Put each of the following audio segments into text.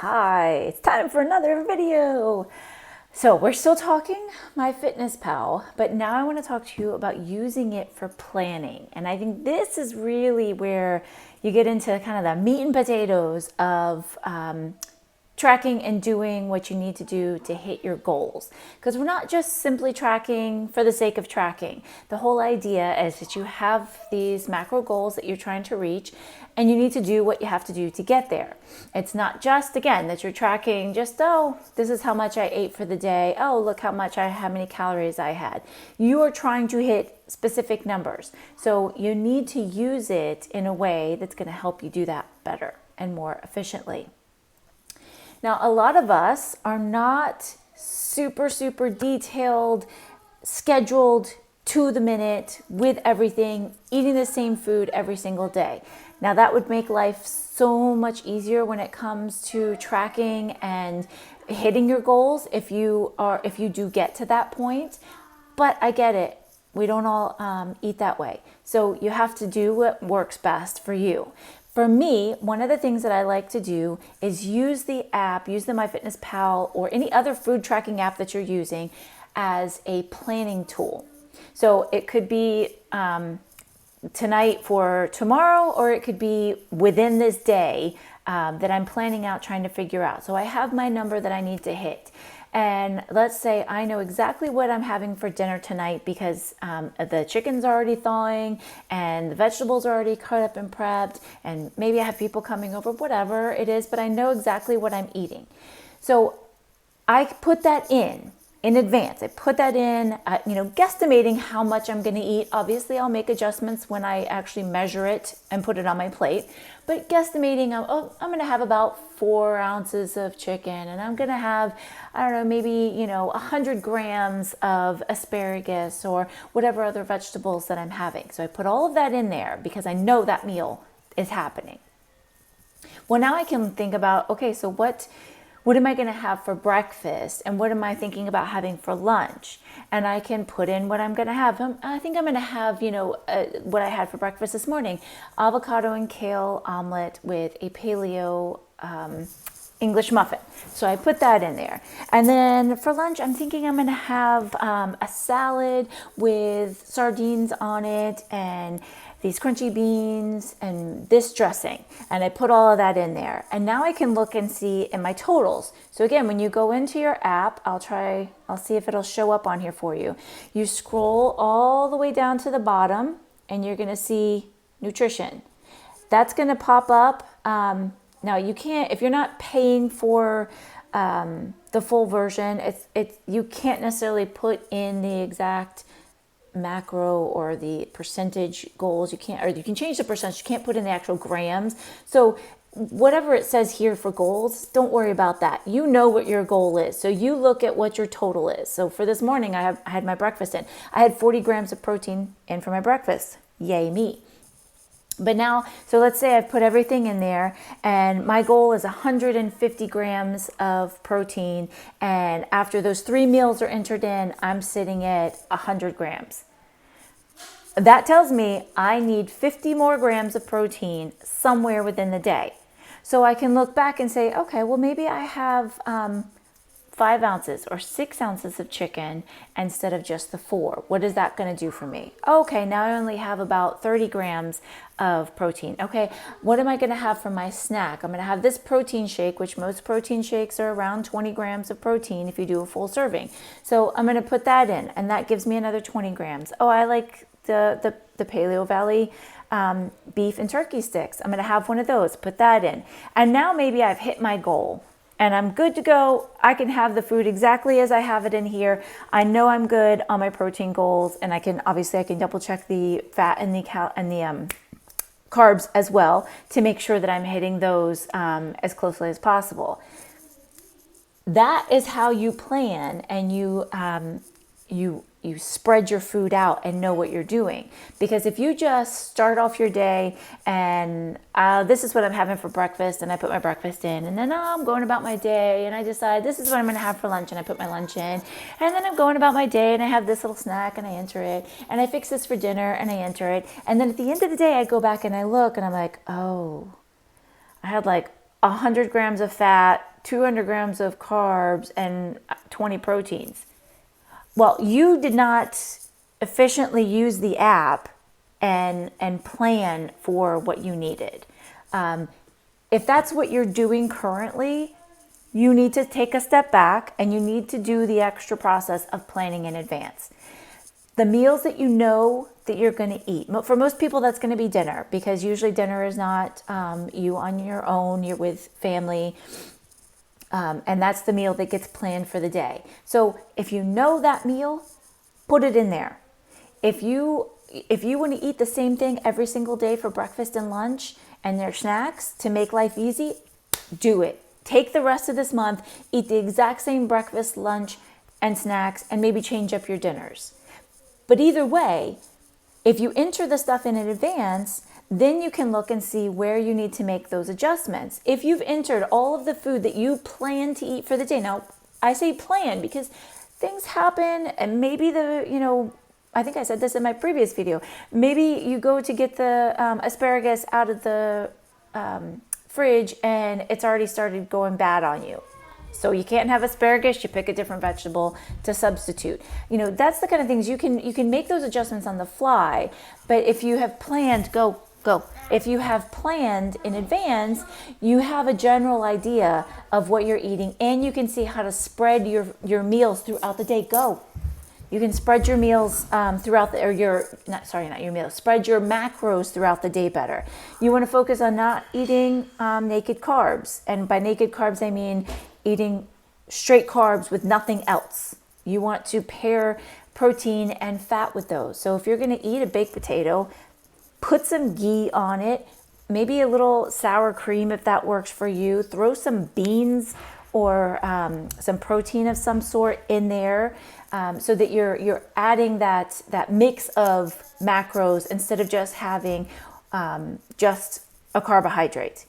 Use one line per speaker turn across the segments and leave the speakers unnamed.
Hi, it's time for another video. So we're still talking MyFitnessPal, but now I want to talk to you about using it for planning. And I think this is really where you get into kind of the meat and potatoes of tracking and doing what you need to do to hit your goals. Because we're not just simply tracking for the sake of tracking. The whole idea is that you have these macro goals that you're trying to reach, and you need to do what you have to do to get there. It's not just, again, that you're tracking just, oh, this is how much I ate for the day. Oh, look how many calories I had. You are trying to hit specific numbers. So you need to use it in a way that's going to help you do that better and more efficiently. Now, a lot of us are not super detailed, scheduled to the minute with everything, eating the same food every single day. Now, that would make life so much easier when it comes to tracking and hitting your goals if you do get to that point. But I get it. We don't all eat that way. So you have to do what works best for you. For me, one of the things that I like to do is use the app, use the MyFitnessPal or any other food tracking app that you're using as a planning tool. So it could be tonight for tomorrow, or it could be within this day that I'm planning out, trying to figure out. So I have my number that I need to hit. And let's say I know exactly what I'm having for dinner tonight because the chicken's already thawing and the vegetables are already cut up and prepped, and maybe I have people coming over, whatever it is, but I know exactly what I'm eating. So I put that in advance. I put that in, guesstimating how much I'm going to eat. Obviously, I'll make adjustments when I actually measure it and put it on my plate. But guesstimating, I'm going to have about 4 ounces of chicken, and I'm going to have, maybe 100 grams of asparagus or whatever other vegetables that I'm having. So I put all of that in there because I know that meal is happening. Well, now I can think about, okay, so what am I going to have for breakfast, and what am I thinking about having for lunch? And I can put in what I'm going to have. I think I'm going to have, what I had for breakfast this morning, avocado and kale omelet with a paleo English muffin. So I put that in there. And then for lunch, I'm thinking I'm going to have a salad with sardines on it and these crunchy beans and this dressing. And I put all of that in there. And now I can look and see in my totals. So again, when you go into your app, I'll see if it'll show up on here for you. You scroll all the way down to the bottom and you're going to see nutrition. That's going to pop up. Now you can't, if you're not paying for the full version, you can't necessarily put in the exact macro or the percentage goals. You can change the percentage. You can't put in the actual grams. So whatever it says here for goals, don't worry about that. You know what your goal is. So you look at what your total is. So for this morning, I had my breakfast in. I had 40 grams of protein in for my breakfast. Yay me. But now, so let's say I've put everything in there and my goal is 150 grams of protein. And after those 3 meals are entered in, I'm sitting at 100 grams. That tells me I need 50 more grams of protein somewhere within the day. So I can look back and say, okay, well, maybe I have 5 ounces or 6 ounces of chicken instead of just the 4. What is that going to do for me? Okay, now I only have about 30 grams of protein. Okay, what am I going to have for my snack? I'm going to have this protein shake, which most protein shakes are around 20 grams of protein if you do a full serving. So I'm going to put that in, and that gives me another 20 grams. Oh, I like the Paleo Valley beef and turkey sticks. I'm going to have one of those, put that in. And now maybe I've hit my goal. And I'm good to go. I can have the food exactly as I have it in here. I know I'm good on my protein goals, and I can double check the fat and the carbs as well to make sure that I'm hitting those as closely as possible. That is how you plan, and you spread your food out and know what you're doing. Because if you just start off your day and this is what I'm having for breakfast, and I put my breakfast in, and then I'm going about my day and I decide this is what I'm going to have for lunch, and I put my lunch in, and then I'm going about my day and I have this little snack and I enter it, and I fix this for dinner and I enter it, and then at the end of the day I go back and I look and I'm like, oh, I had like 100 grams of fat, 200 grams of carbs, and 20 proteins. Well, you did not efficiently use the app and plan for what you needed. If that's what you're doing currently, you need to take a step back and you need to do the extra process of planning in advance. The meals that you know that you're going to eat. For most people, that's going to be dinner, because usually dinner is not you on your own, you're with family. And that's the meal that gets planned for the day. So if you know that meal, put it in there. If you want to eat the same thing every single day for breakfast and lunch and their snacks to make life easy, do it. Take the rest of this month, eat the exact same breakfast, lunch, and snacks, and maybe change up your dinners. But either way, if you enter the stuff in advance, then you can look and see where you need to make those adjustments. If you've entered all of the food that you plan to eat for the day, now I say plan because things happen, and maybe I think I said this in my previous video, maybe you go to get the asparagus out of the fridge and it's already started going bad on you. So you can't have asparagus, you pick a different vegetable to substitute. That's the kind of things you can make those adjustments on the fly. But if you have planned, go. If you have planned in advance, you have a general idea of what you're eating, and you can see how to spread your meals throughout the day. Go. You can spread your meals spread your macros throughout the day better. You want to focus on not eating naked carbs. And by naked carbs, I mean eating straight carbs with nothing else. You want to pair protein and fat with those. So if you're going to eat a baked potato, put some ghee on it, maybe a little sour cream if that works for you. Throw some beans or some protein of some sort in there, so that you're adding that mix of macros instead of just having just a carbohydrate.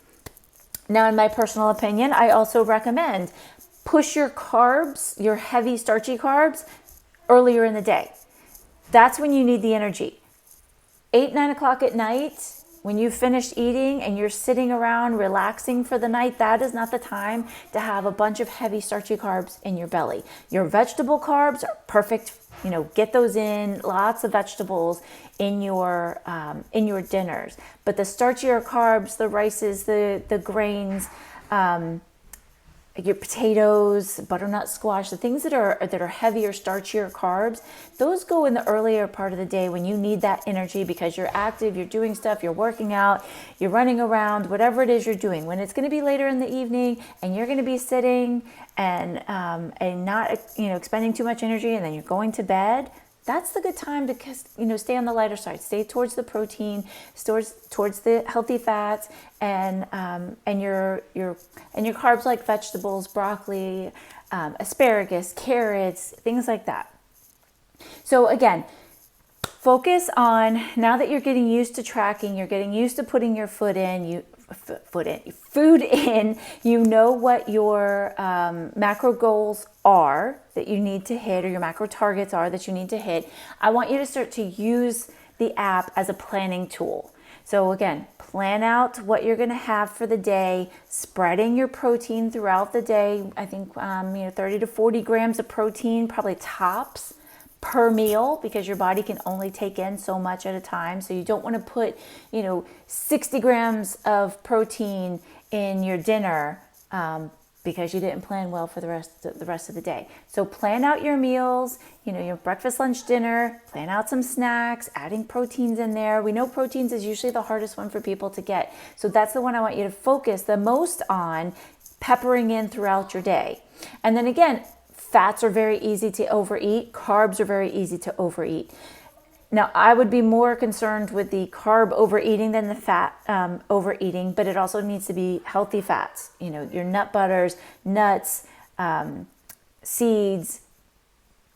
Now, in my personal opinion, I also recommend push your carbs, your heavy starchy carbs, earlier in the day. That's when you need the energy. 8, 9 o'clock at night, when you've finished eating and you're sitting around relaxing for the night, that is not the time to have a bunch of heavy starchy carbs in your belly. Your vegetable carbs are perfect. Get those in, lots of vegetables in your dinners. But the starchier carbs, the rices, the grains, your potatoes, butternut squash, the things that are heavier, starchier carbs, those go in the earlier part of the day when you need that energy because you're active, you're doing stuff, you're working out, you're running around, whatever it is you're doing. When it's going to be later in the evening and you're going to be sitting and not expending too much energy, and then you're going to bed, that's the good time to stay on the lighter side, stay towards the protein, towards the healthy fats, and your carbs like vegetables, broccoli, asparagus, carrots, things like that. So again, focus on, now that you're getting used to tracking, you're getting used to putting your food in, you know what your macro goals are that you need to hit, or your macro targets are that you need to hit. I want you to start to use the app as a planning tool. So again, plan out what you're going to have for the day, spreading your protein throughout the day. I think 30 to 40 grams of protein, probably tops, per meal, because your body can only take in so much at a time. So you don't want to put 60 grams of protein in your dinner because you didn't plan well for the rest of the day. So plan out your meals, your breakfast, lunch, dinner, plan out some snacks, adding proteins in there. We know proteins is usually the hardest one for people to get. So that's the one I want you to focus the most on, peppering in throughout your day. And then again, fats are very easy to overeat. Carbs are very easy to overeat. Now, I would be more concerned with the carb overeating than the fat overeating, but it also needs to be healthy fats. Your nut butters, nuts, seeds,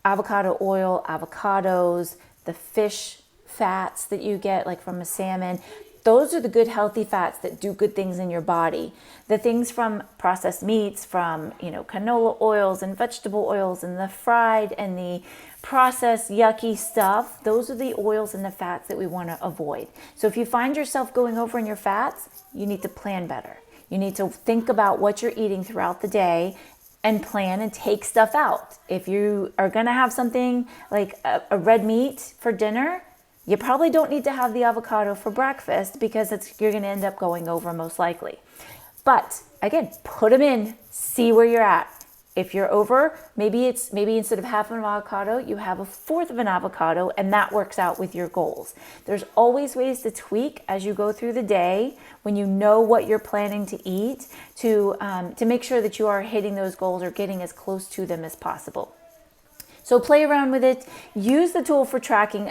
avocado oil, avocados, the fish fats that you get like from a salmon. Those are the good healthy fats that do good things in your body. The things from processed meats, from canola oils and vegetable oils and the fried and the processed yucky stuff, those are the oils and the fats that we want to avoid. So if you find yourself going over in your fats, you need to plan better. You need to think about what you're eating throughout the day and plan and take stuff out. If you are going to have something like a red meat for dinner, you probably don't need to have the avocado for breakfast because you're going to end up going over most likely. But again, put them in, see where you're at. If you're over, maybe instead of half of an avocado, you have a fourth of an avocado, and that works out with your goals. There's always ways to tweak as you go through the day when you know what you're planning to eat to make sure that you are hitting those goals or getting as close to them as possible. So play around with it. Use the tool for tracking,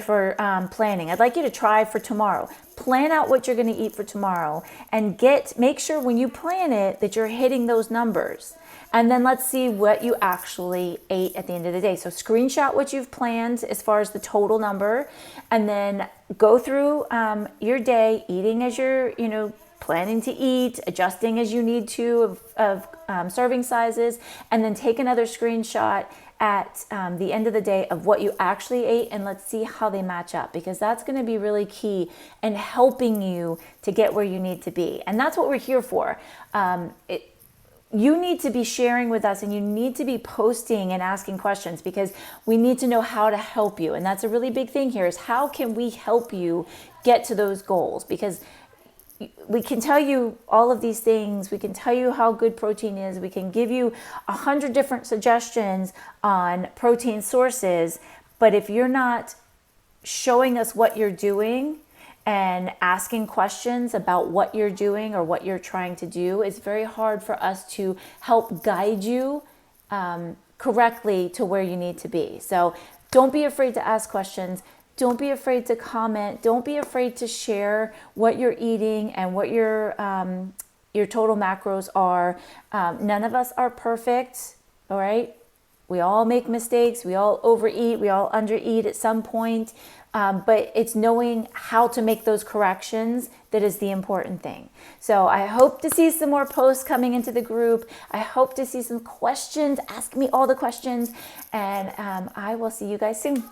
for planning. I'd like you to try for tomorrow. Plan out what you're going to eat for tomorrow and make sure when you plan it that you're hitting those numbers. And then let's see what you actually ate at the end of the day. So screenshot what you've planned as far as the total number, and then go through your day, eating as you're, planning to eat, adjusting as you need to of serving sizes, and then take another screenshot at the end of the day of what you actually ate, and let's see how they match up, because that's going to be really key in helping you to get where you need to be. And that's what we're here for. You need to be sharing with us, and you need to be posting and asking questions, because we need to know how to help you. And that's a really big thing here, is how can we help you get to those goals? Because we can tell you all of these things. We can tell you how good protein is. We can give you 100 different suggestions on protein sources. But if you're not showing us what you're doing and asking questions about what you're doing or what you're trying to do, it's very hard for us to help guide you correctly to where you need to be. So don't be afraid to ask questions. Don't be afraid to comment. Don't be afraid to share what you're eating and what your total macros are. None of us are perfect, all right? We all make mistakes. We all overeat. We all undereat at some point. But it's knowing how to make those corrections that is the important thing. So I hope to see some more posts coming into the group. I hope to see some questions. Ask me all the questions. And I will see you guys soon.